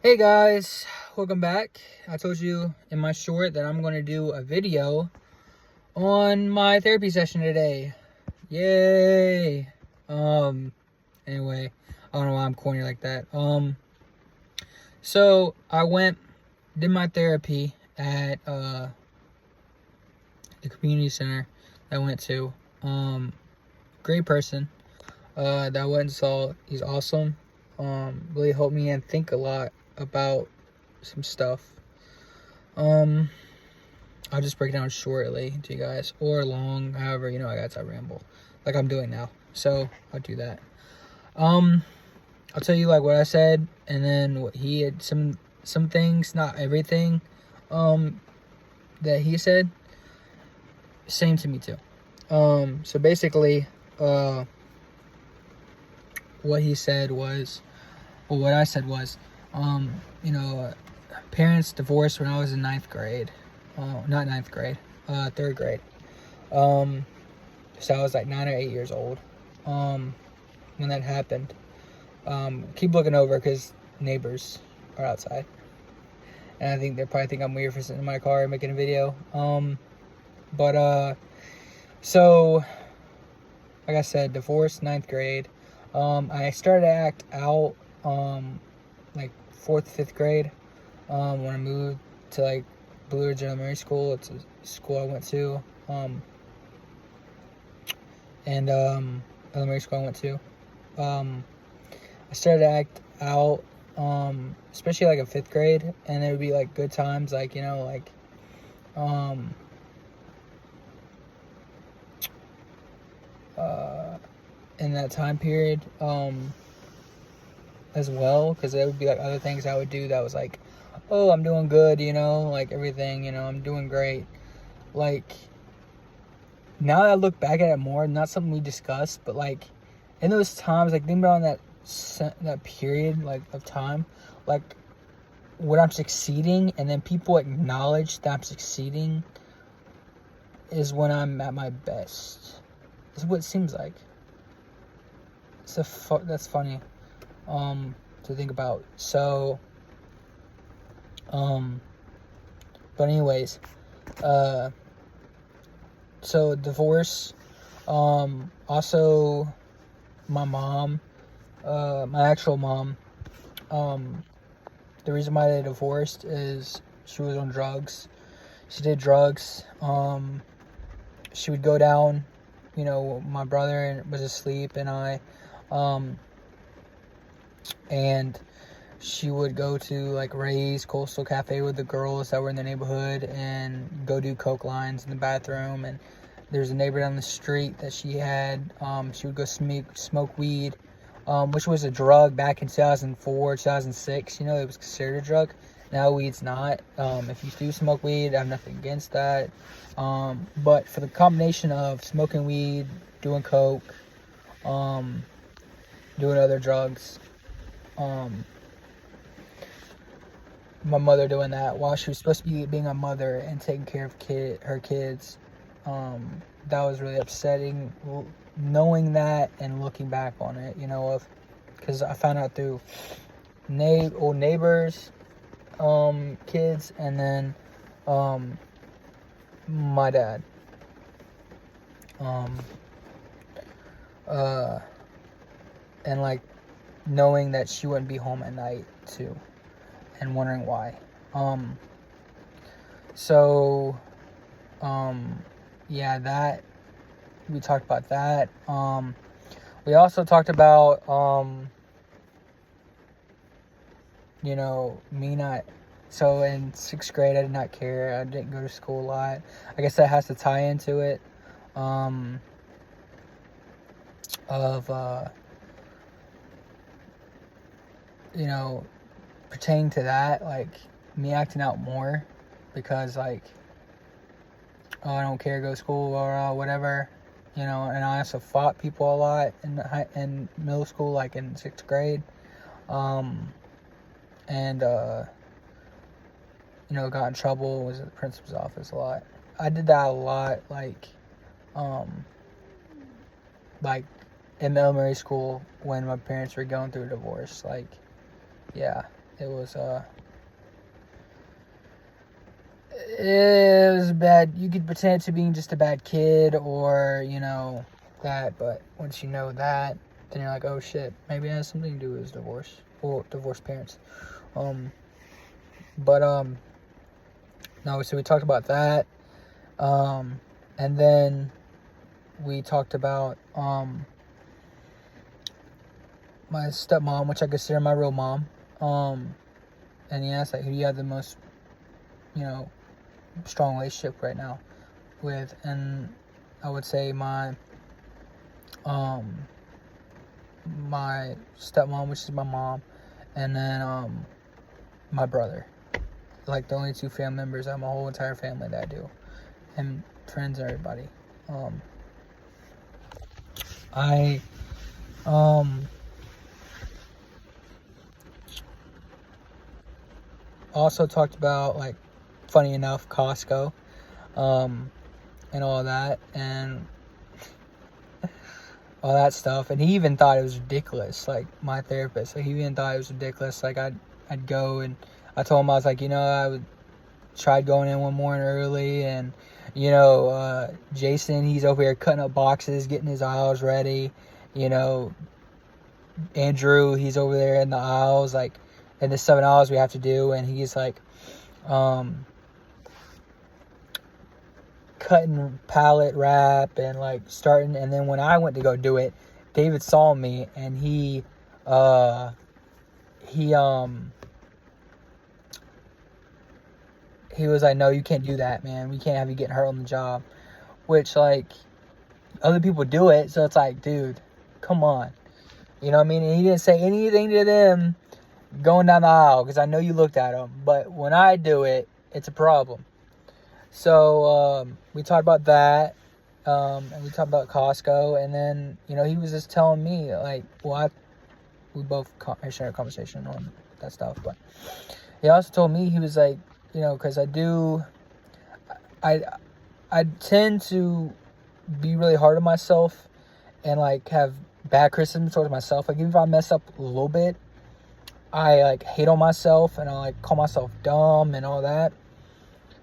Hey guys, welcome back. I told you in my short that I'm going to do a video on my therapy session today. Yay. Anyway, I don't know why I'm corny like that. So I did my therapy at the community center that I went to. Great person that I went and saw. He's awesome. Really helped me and think a lot about some stuff. I'll just break it down shortly to you guys, or long, however, I got to ramble like I'm doing now. So I'll do that. I'll tell you like what I said, and then what he had, some things, not everything, that he said, same to me too. So basically, what he said was, well, what I said was, parents divorced when I was in ninth grade. Not ninth grade, third grade. So I was like 9 or 8 years old when that happened. Keep looking over because neighbors are outside, and I think they probably think I'm weird for sitting in my car and making a video. So like I said, divorced, ninth grade. I started to act out like 4th, 5th grade. When I moved to like Blue Ridge Elementary School. It's a school I went to. Elementary school I went to. I started to act out, especially like in 5th grade, and there would be like good times, like, in that time period, as well, because there would be like other things I would do that was like, oh, I'm doing good, like everything, I'm doing great. Like, now that I look back at it more, not something we discussed, but like in those times, like think about that period like of time, like when I'm succeeding and then people acknowledge that I'm succeeding is when I'm at my best. Is what it seems like. That's funny to think about. So but anyways, so divorce, also my mom, my actual mom, the reason why they divorced is she was on drugs. She did drugs. She would go down, my brother was asleep and and she would go to like Ray's Coastal Cafe with the girls that were in the neighborhood and go do coke lines in the bathroom. And there's a neighbor down the street that she had. She would go smoke weed, which was a drug back in 2004, 2006. It was considered a drug. Now weed's not. If you do smoke weed, I have nothing against that. But for the combination of smoking weed, doing coke, doing other drugs, my mother doing that while she was supposed to be being a mother and taking care of her kids, that was really upsetting, knowing that and looking back on it, because I found out through old neighbors, kids, and then my dad, and like knowing that she wouldn't be home at night too, and wondering why. Yeah, that we talked about that. We also talked about me not. So in 6th grade, I did not care. I didn't go to school a lot. I guess that has to tie into it. Pertaining to that, like me acting out more because like, oh, I don't care, go to school or whatever, and I also fought people a lot in middle school, like in 6th grade, and got in trouble, was at the principal's office a lot. I did that a lot, like in elementary school when my parents were going through a divorce. Like, yeah, It was it was bad. You could pretend to being just a bad kid or, you know, that, but once you know that, then you're like, oh shit, maybe it has something to do with his divorce or divorced parents. No, so we talked about that. And then we talked about my stepmom, which I consider my real mom. And he asked like who you have the most, you know, strong relationship right now with, and I would say my my stepmom, which is my mom, and then my brother. Like the only two family members out of my whole entire family that I do, and friends and everybody. I also talked about, like, funny enough, Costco, and all that, and all that stuff. And he even thought it was ridiculous, like, my therapist. Like, he even thought it was ridiculous. Like, I'd go, and I told him, I was like, you know, I tried going in one morning early, and, you know, Jason, he's over here cutting up boxes, getting his aisles ready. You know, Andrew, he's over there in the aisles, like, in the 7 aisles we have to do, and he's like, cutting pallet wrap and like starting. And then when I went to go do it, David saw me, and he was like, no, you can't do that, man. We can't have you getting hurt on the job. Which, like, other people do it, so it's like, dude, come on. You know what I mean? And he didn't say anything to them going down the aisle, because I know you looked at him. But when I do it, it's a problem. So we talked about that, and we talked about Costco, and then, you know, he was just telling me, like, well, we both shared a conversation on that stuff, but he also told me, he was like, you know, because I tend to be really hard on myself and, like, have bad criticism towards myself. Like, even if I mess up a little bit, I, like, hate on myself, and I, like, call myself dumb and all that.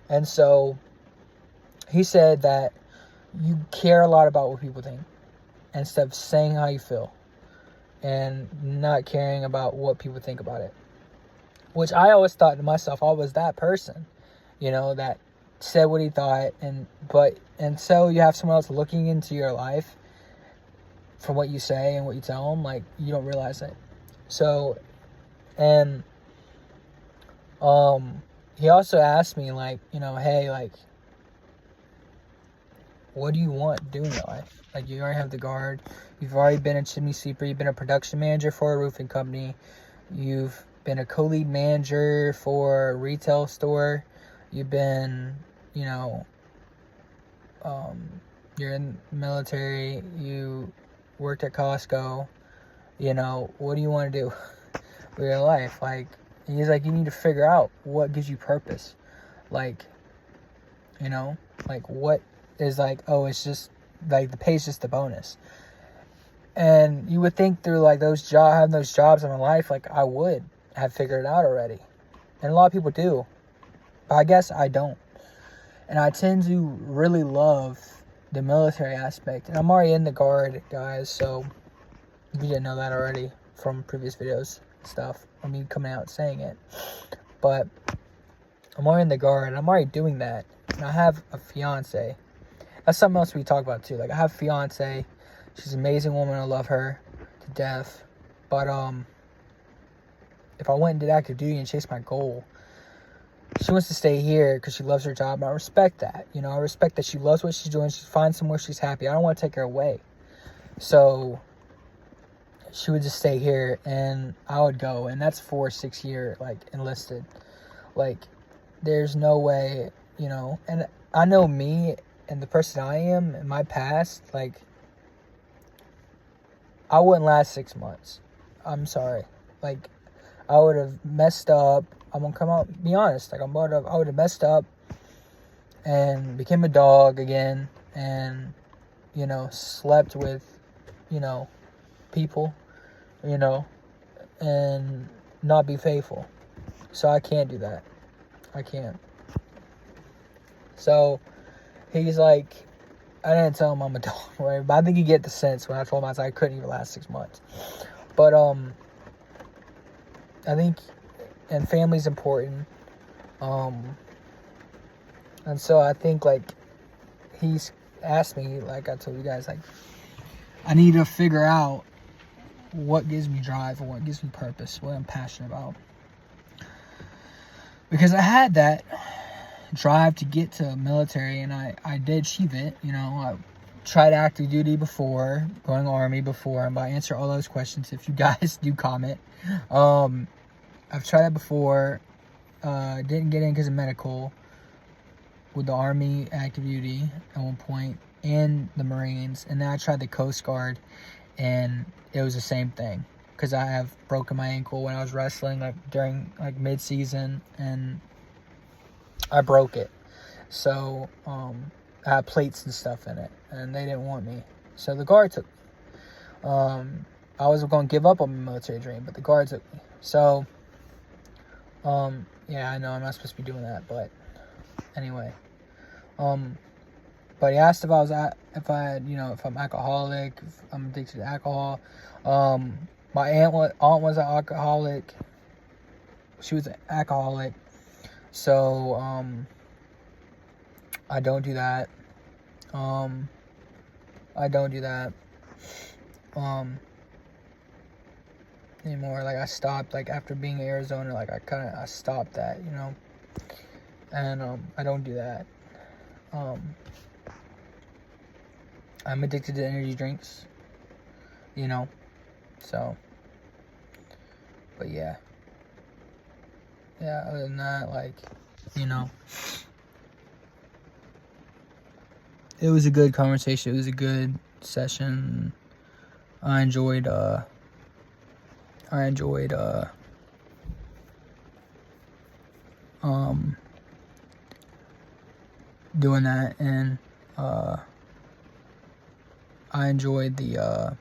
And so he said that you care a lot about what people think instead of saying how you feel and not caring about what people think about it. Which I always thought to myself, I was that person, you know, that said what he thought. And so you have someone else looking into your life from what you say and what you tell them, like, you don't realize it. So, and he also asked me, like, you know, hey, like, what do you want to do in your life? Like, you already have the guard. You've already been a chimney sweeper. You've been a production manager for a roofing company. You've been a co-lead manager for a retail store. You've been, you know, you're in the military. You worked at Costco. You know, what do you want to do with your life? Like, he's like, you need to figure out what gives you purpose. Like, you know, like, what is, like, oh, it's just, like, the pay's just a bonus. And you would think through, like, having those jobs in my life, like, I would have figured it out already. And a lot of people do. But I guess I don't. And I tend to really love the military aspect. And I'm already in the Guard, guys, so if you didn't know that already from previous videos and stuff, I mean, coming out saying it. But I'm already in the Guard, and I'm already doing that. And I have a fiance. That's something else we talk about too. Like, I have a fiance. She's an amazing woman. I love her to death. But if I went and did active duty and chased my goal, she wants to stay here because she loves her job. And I respect that. You know, I respect that she loves what she's doing. She finds somewhere she's happy. I don't want to take her away. So she would just stay here, and I would go. And that's 4-6 year, like, enlisted. Like, there's no way, you know. And I know me and the person I am in my past, like, I wouldn't last 6 months. I'm sorry. Like, I would have messed up. I'm gonna come out, be honest. Like, I would have messed up and became a dog again, and, you know, slept with, you know, people, you know, and not be faithful. So I can't do that. I can't. So he's like, I didn't tell him I'm a dog, right? But I think you get the sense when I told him I couldn't even last 6 months. But I think, and family's important. And so I think, like, he's asked me, like I told you guys, like, I need to figure out what gives me drive and what gives me purpose, what I'm passionate about. Because I had that drive to get to military, and I did achieve it. You know, I tried active duty before, going Army before. I'm about to answer all those questions if you guys do comment. I've tried it before. Didn't get in because of medical with the Army active duty at one point, and the Marines. And then I tried the Coast Guard, and it was the same thing. Because I have broken my ankle when I was wrestling, like, during, like, mid-season, and I broke it. So, I had plates and stuff in it, and they didn't want me. So the Guard took me. I was going to give up on my military dream, but the Guard took me. So, yeah, I know I'm not supposed to be doing that, but anyway. But he asked if if I'm alcoholic, if I'm addicted to alcohol. My aunt was an alcoholic. She was an alcoholic. So, I don't do that. I don't do that anymore. Like, I stopped, like, after being in Arizona, like, I stopped that, you know. And I don't do that. I'm addicted to energy drinks, you know. So, but yeah, other than that, like, you know, it was a good conversation. It was a good session. I enjoyed doing that, and I enjoyed the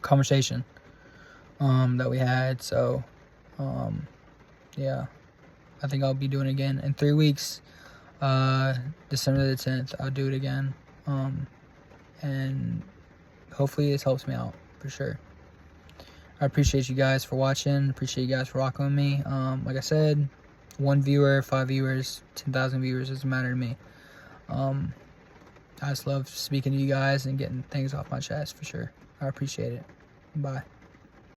conversation that we had. So yeah, I think I'll be doing it again in 3 weeks. December the 10th, I'll do it again. And hopefully this helps me out for sure. I appreciate you guys for watching. Appreciate you guys for rocking with me. Like I said, 1 viewer, 5 viewers, 10,000 viewers, doesn't matter to me. I just love speaking to you guys and getting things off my chest for sure. I appreciate it. Bye.